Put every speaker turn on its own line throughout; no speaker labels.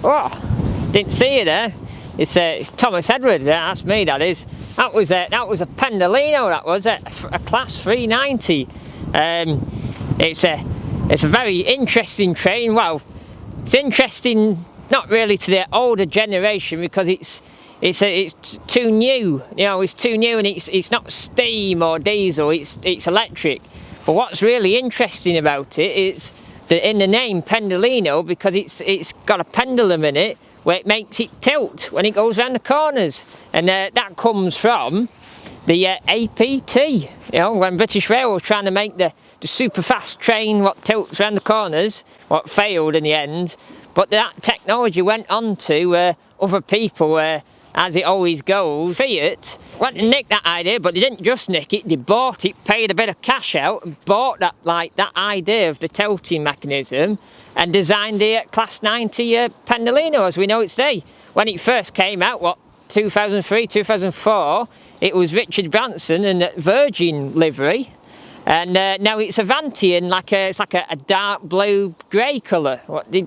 Oh, didn't see you there. It's Thomas Edward. That's me. That is. That was a Pendolino. That was a class 390. It's a very interesting train. Well, it's interesting not really to the older generation because it's too new. You know, it's too new, and it's not steam or diesel. It's electric. But what's really interesting about it is in the name Pendolino, because it's got a pendulum in it where it makes it tilt when it goes around the corners, and that comes from the APT. You know, when British Rail was trying to make the super fast train what tilts around the corners, what failed in the end, but that technology went on to other people, as it always goes. Fiat went to nick that idea, but they didn't just nick it, they bought it, paid a bit of cash out, and bought that idea of the tilting mechanism, and designed the Class 90 Pendolino as we know it today. When it first came out, what, 2003, 2004, it was Richard Branson in the Virgin livery, and now it's Avanti in it's like a dark blue grey colour.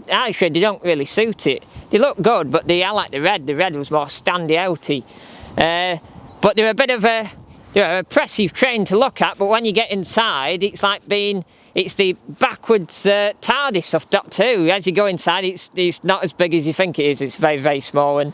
Actually, they don't really suit it. They look good, but I like the red. The red was more standy-outy. But they're a bit of they're an impressive train to look at, but when you get inside, it's like it's the backwards TARDIS of Doctor Who. As you go inside, it's not as big as you think it is. It's very, very small, and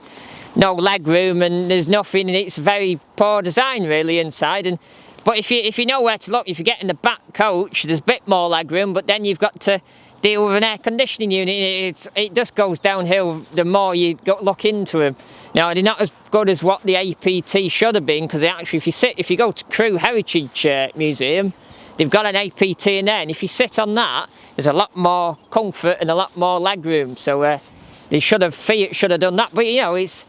no leg room, and there's nothing, and it's very poor design really inside. But if you know where to look, if you get in the back coach, there's a bit more leg room, but then you've got to deal with an air conditioning unit. It just goes downhill the more you look into them. Now, they're not as good as what the APT should have been, because actually, if you go to Crewe Heritage Museum, they've got an APT in there, and if you sit on that, there's a lot more comfort and a lot more leg room. So Fiat should have done that. But you know, it's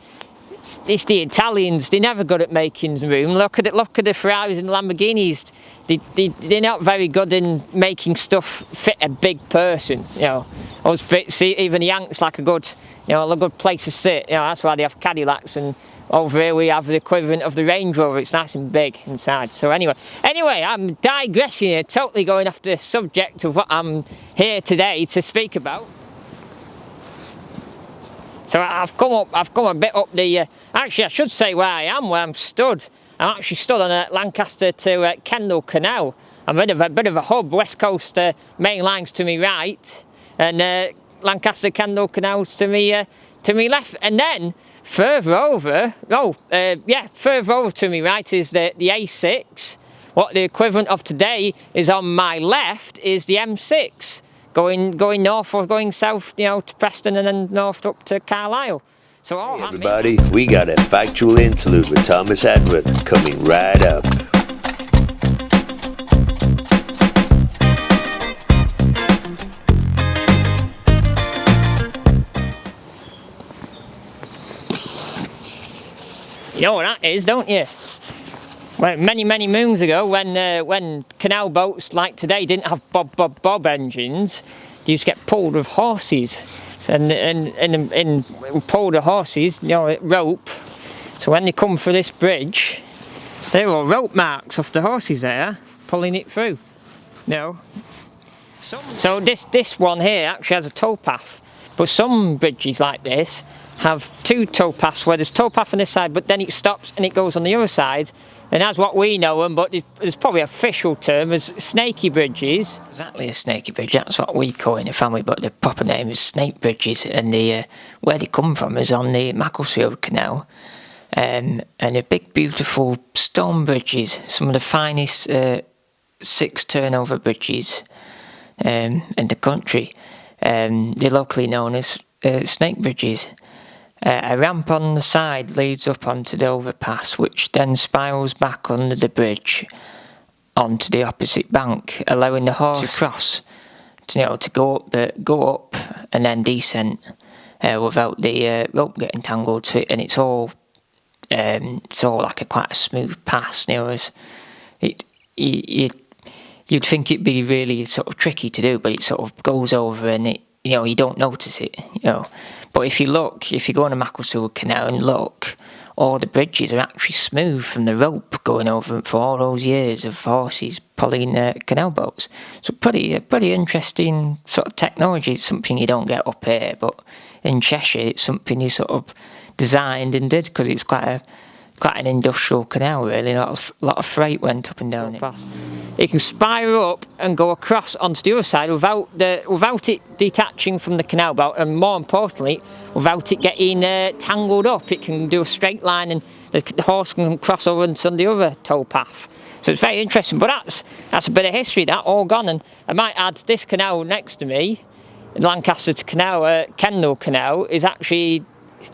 the Italians. They're never good at making room. Look at the Ferraris and Lamborghinis. They're not very good in making stuff fit a big person. You know, us Brits, even the Yanks like a good place to sit. You know, that's why they have Cadillacs, and over here we have the equivalent of the Range Rover. It's nice and big inside. So anyway, I'm digressing here, totally going off the subject of what I'm here today to speak about. So I've come a bit up the. Actually, I should say where I'm stood. I'm actually stood on a Lancaster to Kendal Canal. I'm a bit of a hub. West Coast main lines to me right, and Lancaster Kendal Canals to me left, and then further over. Further over to me right is the A6. What the equivalent of today is on my left is the M6. Going north or going south, you know, to Preston, and then north up to Carlisle. So
hey everybody, we got a factual interlude with Thomas Edward coming right up.
You know what that is, don't you? Well, many moons ago, when canal boats like today didn't have bob engines, they used to get pulled with horses, and pulled the horses, you know, rope. So when they come for this bridge, there were rope marks off the horses there, pulling it through. You know. So this one here actually has a towpath, but some bridges like this have two towpaths where there's towpath on this side, but then it stops and it goes on the other side. And that's what we know them, but there's probably official term as snaky bridges.
Exactly, a snaky bridge, that's what we call it in the family, but the proper name is snake bridges, and where they come from is on the Macclesfield Canal, and they're big, beautiful stone bridges, some of the finest 6 turnover bridges in the country. They're locally known as snake bridges. A ramp on the side leads up onto the overpass, which then spirals back under the bridge onto the opposite bank, allowing the horse to cross, to go up and then descent without the rope getting tangled to it. And it's all like quite a smooth pass. You'd think it'd be really sort of tricky to do, but it sort of goes over and you don't notice it. But if you go on the Macclesfield Canal and look, all the bridges are actually smooth from the rope going over them for all those years of horses pulling canal boats. So pretty interesting sort of technology. It's something you don't get up here, but in Cheshire it's something you sort of designed and did, because it was quite an industrial canal, really. A lot of freight went up and down it.
It can spiral up and go across onto the other side without it detaching from the canal boat, and more importantly, without it getting tangled up. It can do a straight line, and the horse can cross over into the other towpath. So it's very interesting. But that's a bit of history, that all gone. And I might add, this canal next to me, Lancaster Canal, Kendal Canal, is actually,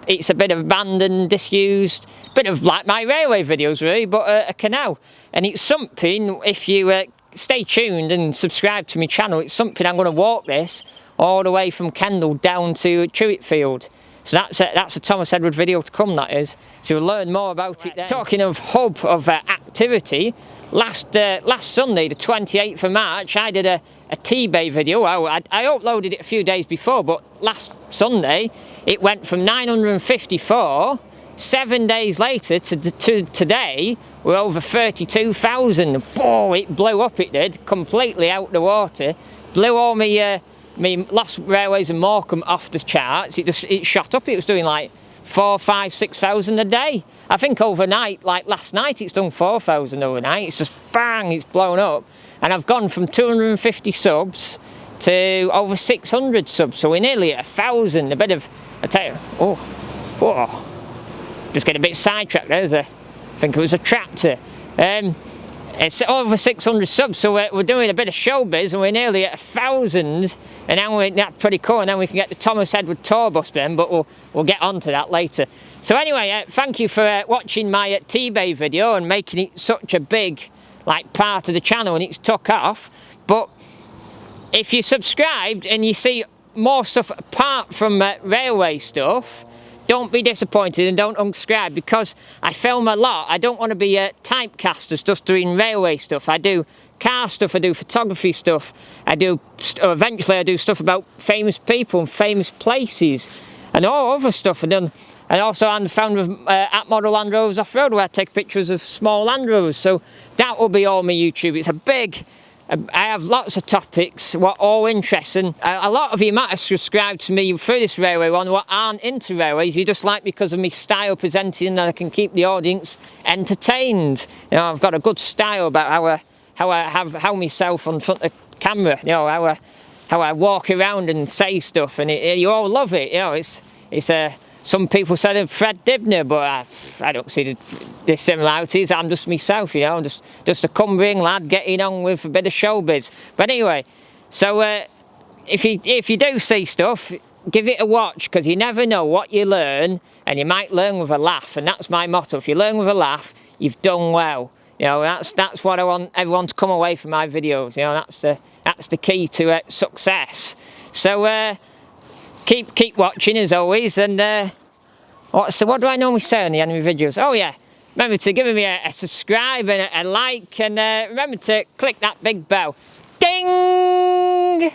it's a bit of abandoned, disused, bit of like my railway videos really, but a canal. And it's something, if you stay tuned and subscribe to my channel, it's something I'm going to walk this all the way from Kendal down to Chewitfield. So that's a Thomas Edward video to come, that is. So you'll learn more about it then. Talking of hub of activity, last Sunday, the 28th of March, I did a Tebay video. I uploaded it a few days before, but last Sunday, it went from 954, 7 days later to today, we're over 32,000. Oh, it blew up, it did, completely out the water. Blew all my Lost Railways and Morecambe off the charts. It shot up. It was doing like 4,000, 5,000, 6,000 a day. I think overnight, like last night, it's done 4,000 overnight. It's just bang, it's blown up. And I've gone from 250 subs to over 600 subs. So we're nearly at 1,000. A bit of, I tell you, oh, just get a bit sidetracked there. I think it was a tractor. It's over 600 subs, so we're doing a bit of showbiz, and we're nearly at 1,000, and now that's pretty cool. And then we can get the Thomas Edward tour bus then, but we'll get on to that later. So anyway, thank you for watching my Tebay video and making it such a big part of the channel, and it's took off. But if you subscribed and you see more stuff apart from railway stuff, don't be disappointed and don't unsubscribe, because I film a lot. I don't want to be typecast as just doing railway stuff. I do car stuff, I do photography stuff, eventually I do stuff about famous people and famous places and all other stuff. And also I'm the founder of at Model Land Rovers Off-Road, where I take pictures of small Land Rovers. So that will be all my YouTube. It's a big... I have lots of topics, what all interesting. A lot of you might have subscribed to me through this railway one what aren't into railways. You just like because of my style presenting, and I can keep the audience entertained. You know, I've got a good style about how myself on front of the camera. You know, how I walk around and say stuff, and you all love it. You know, it's some people say I'm Fred Dibner, but I don't see the similarities. I'm just myself, you know. I'm just a Cumbrian lad getting on with a bit of showbiz. But anyway, so if you do see stuff, give it a watch, because you never know what you learn, and you might learn with a laugh. And that's my motto: if you learn with a laugh, you've done well. You know, that's what I want everyone to come away from my videos. You know, that's the key to success. So. Keep watching as always, and what do I normally say on the end of my videos? Oh yeah, remember to give me a subscribe and a like, and remember to click that big bell. Ding!